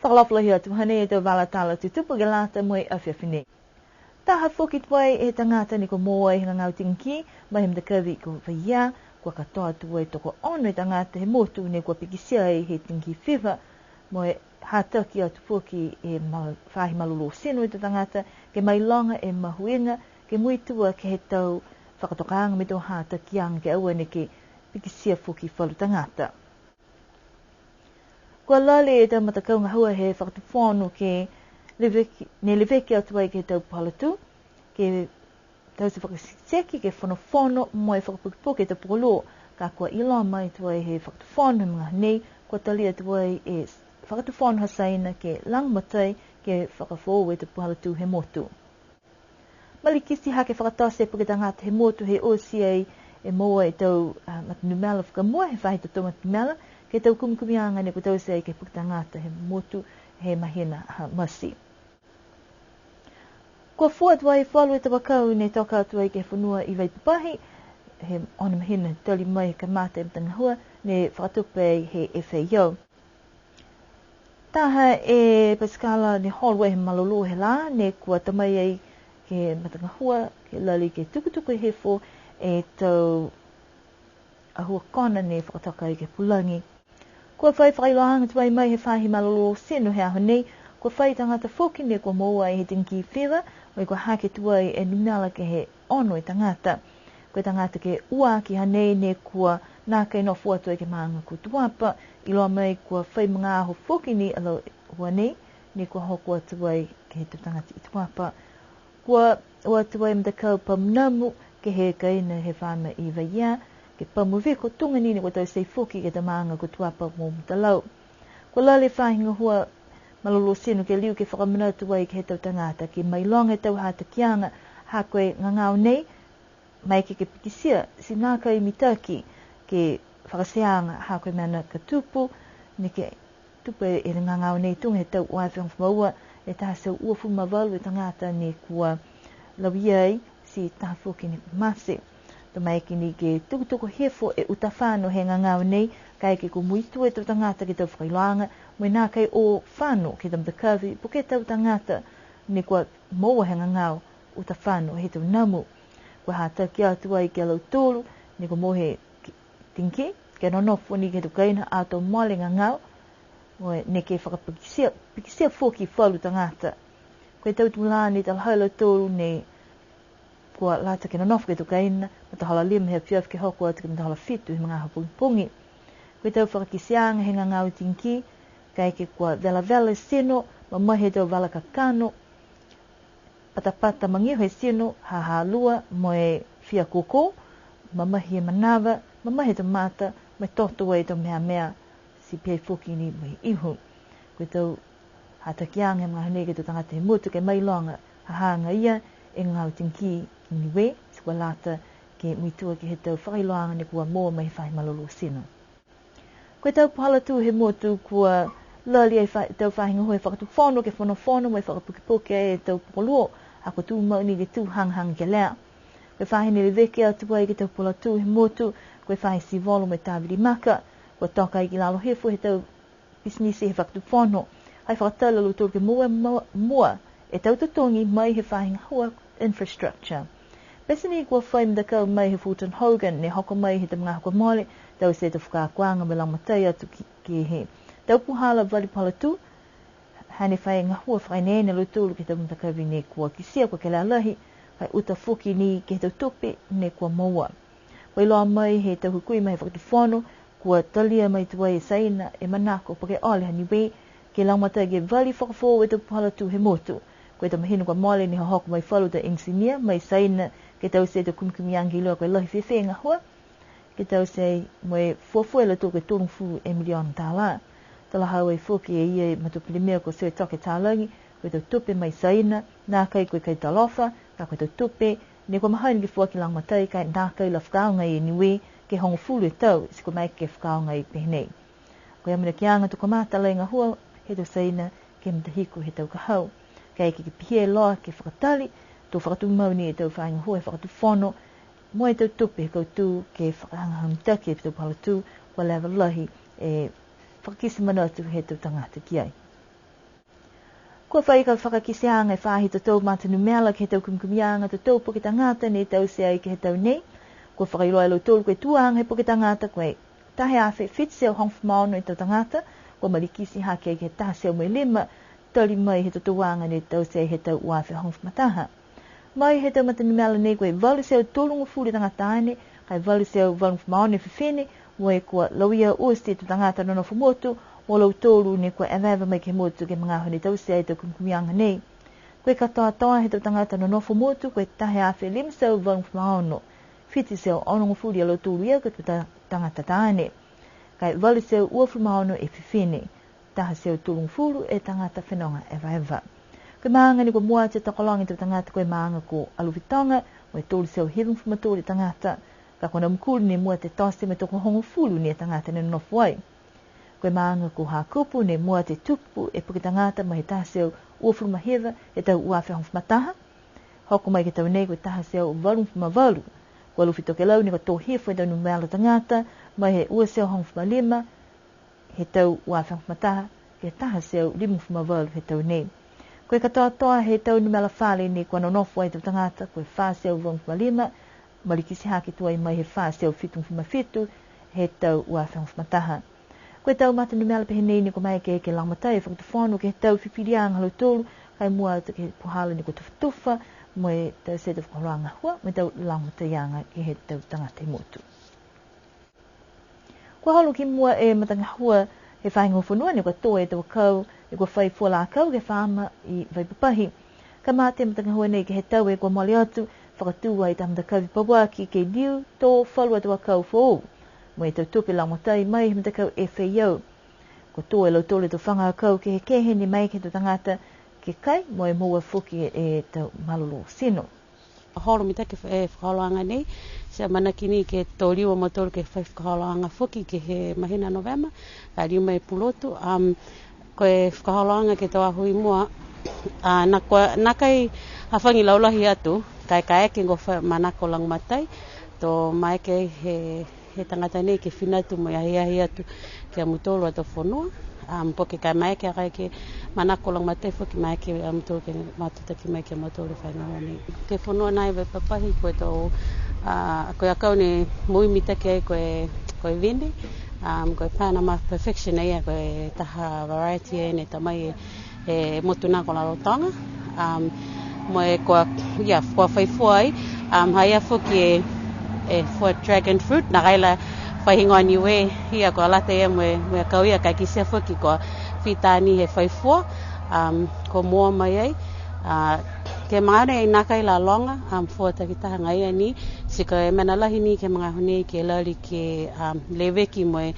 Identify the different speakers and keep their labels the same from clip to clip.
Speaker 1: whakalawhalahi atu hane e tau wala tala tu tupu ke lata moe awhiawhine. Taha whuki tuai e tangata ni ko moa e hinga ngau tingi, mai hem kawi ko whaia, kua katoa tuai toko ono e tangata he motu ne kua pikisia e he tingi whiwa, moe hātaki atu whuki e whahi malolo sino e tangata, ke mai longa e mahuinga, ke muitua ke he tau whakatokaanga me tō hātaki anga ke aua ne ke pikisia whuki whalu tangata. Kua lale e tau matakaunga hua he whakatuwhonu ke leveki atu ai ke tau palatu, ke tau se whakaseki ke whono moe whakapukipuki e tau pukolo, ka kua ilo mai tuai he whakatuwhonu mga nei, kua tali atu ai e whakatuwhonu hasaina ke langmatai ke whakawhō e tau palatu he motu. Malikisi hake whakatase puke tangata he motu he osi ai e moa e tau matunumela whakamua he whahi tato matunumela, ke tau kumikumianga ne ko tau se ai ke puke tangata he motu he mahina masi. Kua fua tuai whalu e tawakau ne toka tuai ke whanua i vai papahi, he ona mahina tali mai ka mata e mtangahua ne whakatupe he FAO. Taha e Pascala ne holwe he malolo he la, ne kua tamai ai ke matangahua, ke lali ke tukutuku he fo e tau ahua kona ne whakataka i ke pulangi. Kua whai whailohanga tuai mai he whahi malolo seno he aho nei, kua whai tangata whoki ne kua moa i he tingi whiwa, mai kua hake tuai e numela ke he ono i tangata. Kua tangata ke ua ki hanei ne kua nākai no fuatu e ke maanga ku tuapa, i loa mai kua whai mga aho whoki ni alo ua nei, ne kua hoko tuai ke he tangata i tuapa. Kua ua tuai mtakau pamunamu ke he kaina he whama i vaia, ke pamu viko tunga ni kua tau sei whoki ke ta maanga ku tuapa mō mtalau. Kua lale whahinga hua malolo sino ke liu ke whakamanatu ai ke he tau tangata, ke mai longa tau hata kianga, hakoe ngangau nei, mai ke pikisia, si nāka i mitaki, ke whakaseanga hakoe mana ka tupu, ne ke tupu e ngangau nei tunga he tau uai whangwhaua, e taha sau ua whumawalu e tangata ne kua lawiai, si taha whoki ne mase. To mai ki ni ke tukutuku hefo e utawhano he ngangau nei, kai ke ko muitu e tau tangata ke tau whakailoanga, mai nā kai o whano ke tam takawi, po ke tau tangata ne kua moa he ngangau utawhano he tau namu. Kua hātaki atu ai ke alau tōru, ne ko mohe tinki, ke nonofo ni ke tu kaina ato mole ngangau, ne ke whakapikisia whoki whalu tangata. Koe tau tūlani tal haila tōru ne kua lata ke nonofo ke tu kaina, mata hala lima hea piaf ke hoko atu ke mata hala fitu he mga hapungi. Koe tau whakakisianga he ngangau tinki, kai ke kua vela sino, mamahe tau vala kakano, patapata mangiho he sino, hahalua, moe fia koko, mamahe manawa, mamahe tau mata, mai toto e tau mea, si pei whoki ni mai ihu. Koe tau hatakianga mga hanege tau tangata he mutu ke mai longa, hahanga ia, e ngau tinki ni we, si kua lata ke muitua ke he tau whakailoanga ne kua moa mai whai malolo sino. Koe tau pahala tu he motu kua lali ai tau whahinga hoi whakatu whono ke whono mai whakapukipuki e tau polo, ako tu mau ni ke tu hang ke lea. Koe whahine le veke atu ai ke tau pola tu he motu, koe whahi si volo mai tāwiri maka, koe toka i ki lalo hefo he tau bisnisi he whakatu whono. Hai whakatala lutur ke mua e tau tatongi mai he whahinga hua infrastructure. Pesini kua whai mdakau mai he Fulton Hogan, ne hoko mai he te mga hoko mole, tau se te whakakuanga me langmatai atu ki he. Tau puhala vali pala tu, hane whai ngā hua whai nene lutulu ke tau mtakawi ne kua kisia kua ke la lahi, hai uta whuki ni ke tau tupi ne kua maua. Wai loa mai he tau hukui mai whakatu whono, kua talia mai tuai e saina e manako pake ole hani we, ke langmatai ke vali whakafo e tau puhala tu he motu. Koe tau mahinu kua mole ni hahoko mai whalu ta engineer, mai saina ke tau se tau kumikumiangi loa koe lahi whewhe ngā hua, ke tau se moe fuafuela tō ke tōrungfu e miliona tāla. Tala hau e whoki e ia matupili mea ko sui toke tālangi, koe tau tupe mai saina, nā kai koe kai talofa, ka koe tau tupe, ne kua mahaini ki fuaki langmatai kai nā kai la whakaonga e niwe, ke hongo fulu e tau, si kua mai ke whakaonga e pehnei. Koe amina ki anga tuko mātala i ngā hua, he tau saina, ke mtahiku he tau kahau. Kai ke pihie loa ke whakatali, tō whakatu mauni e tau whainga hua e whakatu whono, mo e tau tupe he koutu ke whakahanga hamtaki e tau pala tu, kua lewa lahi e whakakisi manatu he tau tangata ki ai. Kua whai ka whakakisianga e whahi to tau matanu meala ke tau kumkumianga to tau poki tangata ne tau se ai ke he tau nei. Kua whakailoa lo tolu koe tuang he poki tangata koe tahe awhi whitseo hongfu maono i tau tangata. Kua malikisi hake ai ke tahseo mai lima tali mai he to tuanga ne tau se ai he tau uawhi hongfu mataha. Mai he tau matanu meala nei koe valu seo tolungu furi tangata ane kai valu seo hongfu maono i whiwhene moe kua lauia uasti to tangata nono fumotu o lau tōru ne kua ewewa mai ke motu ke mga hone tau se ai tau kumkumianga nei. Koe katoa toa he tau tangata no nofo motu, koe tahe awhi lim sau wangfu maono. Whiti seo onongo furi a lau tōru ia koe tangata tāne. Kai wali seo uafu maono e whiwhine. Taha seo tōrungu furu e tangata whenonga ewewa. Koe maanga ni kua mua te takolongi tau tangata koe maanga ko aluvitonga, moe tōru seo hirungfu matori tangata. Ka kona mkuru ni mua te tose me toko hongo furu ni e tangata ne nofo ai. Koe maanga ko hakupu ne mua te tupu e puki tangata mai he taha seo uafuru mahewa e tau uawhi hongfu mataha. Hoko mai ke tau nei koe taha seo warungfu mawaru. Kua lufi toke lau ni ko tō hefo e tau numela tangata mai he ua seo hongfu malima he tau uawhi hongfu mataha ke taha seo limungfu mawaru he tau nei. Koe katoa toa he tau numela whale ni kua nonofu ai tau tangata koe wha seo warungfu malima malikisi hake tuai mai he wha seo fitungfu mafitu he tau uawhi hongfu mataha. Koe tau matanu meala pehe nei ni ko mai ke langmatai whakatawhanu ke tau whiwhirianga halau tōru kai mua te ke puhala ni ko tuwhatuwha moe tau se tau whakaranga hua me tau langmataianga ke he tau tangata i motu. Kua holo ki mua e matanga hua he whaingo whanua ni ko tō e tau kau ni ko whai fuala kau ke whaama i Vaipapahi. Ka mate matanga hua nei ke he tau e kua mali atu whakatua i tamata kau i Pawaki ke liu tō whalua tau kau whoo. Moe tau tupe langmatai mai he matakau e whaiau. Ko tō e lau tōle tau whanga kau ke he kehe ni mai ke tau tangata ke kai moe mua whuki e tau malolo sino.
Speaker 2: Holo mitake e whakaholoanga nei, se manakini ke tō liwa motoru ke whakaholoanga whuki ke he mahina Novema, ka liuma e pulotu. Ko e whakaholoanga ke tō ahui mua, nakai hawhangi laulahi atu, kai eke ngo manako langmatai, tō mai ke he tangata nei ke whinatu mo ahi atu ke amutolo ato whanua. Poke kai mai ke akai ke manako langmatai whuki mai ke amutolo ke matutaki mai ke amutolo whanua nei. Ke whanua nai Vaipapahi koe tō, koe akau ni mui mitake ai koe vindi, koe Panama Perfection ai koe taha variety ai ne tamai e motunako lalotonga. Moe kua whaifua ai, haia whuki for dragon fruit na gaila whahingoa niwe hia ko alata ia moe kauia kai kisia whuki ko whitani he whaifua ko mua mai ai ke mga nei nakai la longa fua takitaha ngai ani sika e manalahi ni ke mga honei ke lari ke leveki moe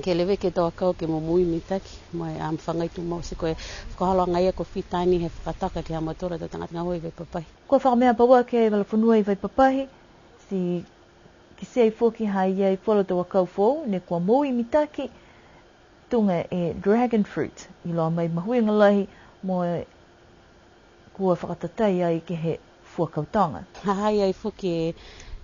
Speaker 2: ke leveki tō akau ke mo mui mitaki moe whangaitu mo siko e whakaholo ngai ko whitani he whakataka ke amatora tō tangata ngahoi Vaipapahi.
Speaker 1: Kua whakamea paua ke walafunua i Vaipapahi, si ki sei whoki hai ai whala tō akau whou, ne kua mui mitaki tunga e dragon fruit, i loa mai mahuinga lahi moe kua whakatatai ai ke he fuakautanga.
Speaker 2: Hahai ai whuki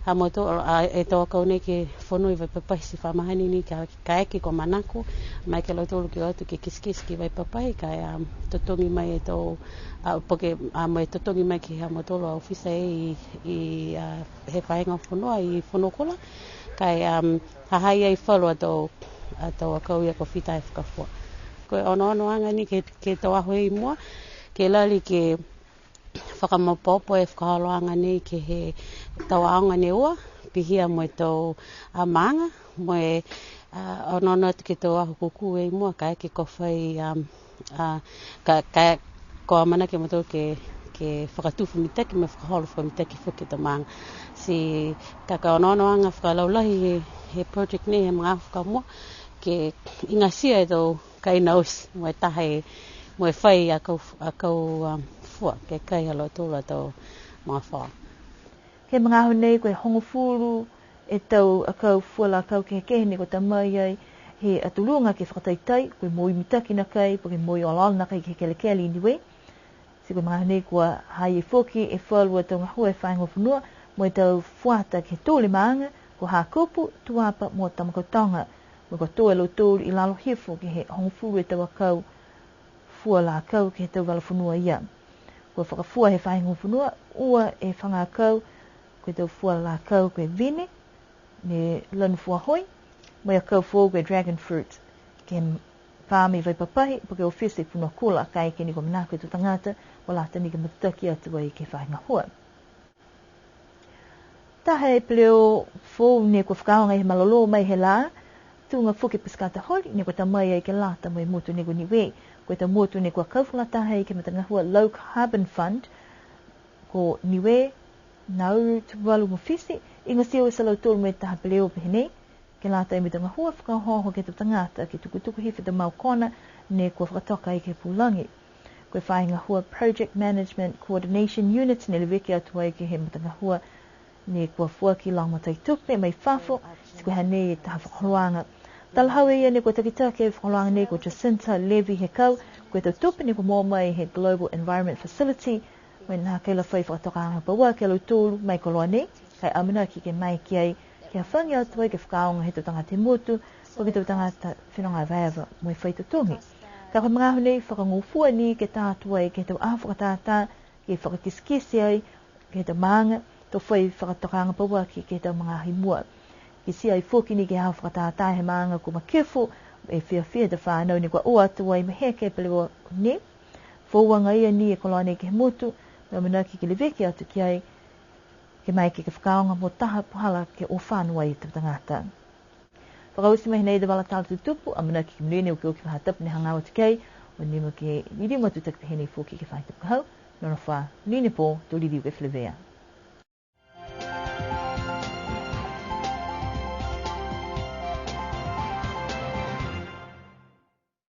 Speaker 2: hamoto e tō akau nei ke whanui Vaipapahi si whamahani ni ka eke ko manako, mai ke lautolu ki atu ke kiskis ki Vaipapahi, kai totongi mai e tō, poke mai totongi mai ki hamotolo a ofisa e i he whaenga whanua i whanokola, kai hahai ai whalua tō akau ia ko whita e whakafua. Koe ono anga ni ke tō aho i mua, ke lali ke whakamapopo e whakaholoanga nei ke he tau aonga ne ua, pihia moe tau maanga, moe ono atu ke tau aho kuku e mua, ka eke ko whai, ko amana ke motor ke whakatufu mitaki, me whakaholo mitaki whuke tau maanga. Si kaka ono anga whakalaulahi he project nei, he mga whakamua, ke ingasia e tau kaina osi, moe tahe, moe whai akau fua, ke kai halo tōla tau mga whaa.
Speaker 1: Ke mga ahu nei koe hongo furu e tau akau fuala akau ke kehe ni ko tamai ai he atulunga ke whakataitai, koe moi mitaki na kai, po ke moi olala na kai ke kelekele niwe. Si koe mga ahu nei kua hai e whoki e whalua tau ngahua e whaingo whanua, mo e tau fuata ke tōle maanga, ko ha kupu tuapa mo tamakotanga, mo ko tōe lo tōru i lalo hefo ke he hongo furu e tau akau whakafua la kau ke tau wala whanua ia. Kua whakafua he whahingo whanua, ua e whangakau, koe tau fua la kau koe vine, ne lanu fua hoi, mai a kau fua koe dragon fruit, ke pāmi vai papahi, pa ke ofisi punua kula, kai ke ni ko manako tu tangata, o lata ni ke matutaki atua i ke whahinga hua. Taha e pleo fōu ne kua whakaonga he malolo mai he la, tunga fuke piskata hori, ne kua tamai ai ke lata mai mutu ne kua niwe, koe ta mutu ne kua kaufula taha i ke matanga hua low carbon fund, ko niwe, nauru tuwalu mawhisi, inga sio e salau tolu me taha pleo pehenei, ke lata e mitanga hua whakahoho ke tu tangata, ke tukutuku hiwhi te maukona, ne kua whakatoka i ke pūlangi. Koe whainga hua Project Management Coordination Unit, ne leweke atua i ke he matanga hua, ne kua fuaki laumatai tupe, mai whafo, si koe hanei e taha whakaloanga. Talahau ia ne kua takitake e whakaloanga ne kua Jacinta Levy he kau, koe tau tupe ne kua mō mai he Global Environment Facility, mai nā keila whai whakatoka anga paua, ke lau tūlu mai koloa nei, kai amina ki ke mai ki ai, kia whangi atua i ke whakaonga he tau te mutu, o ke tau tangata whenonga vaewa mui whaita tungi. Ka koe mga hone whakangufua ni ke tātua i ke tau aha whakatātā, ke whakakiskisi ai, ke tau maanga, tau whai whakatokanga paua ki ke tau mga himua. Ki si ai fōki ni ke aha whakatātā he maanga ko makifu, e whia te whānau ni kua o atua i meheke pelewa ni, fōwanga ia ni e koloa nei ke mutu, na mana ki ke leweke atu ki ai, ke mai ke whakaonga mo taha puhala ke o whanua i te tangata. Whakausi mai nei te wala tala tutupu, a mana ki ke mrene o ke o ki whahatapu ne hangawa te kei, o nima ke niri matu tak te henei fōki ke whaitapu hau, nona wha, nini pō, tō liri o ke whilewea.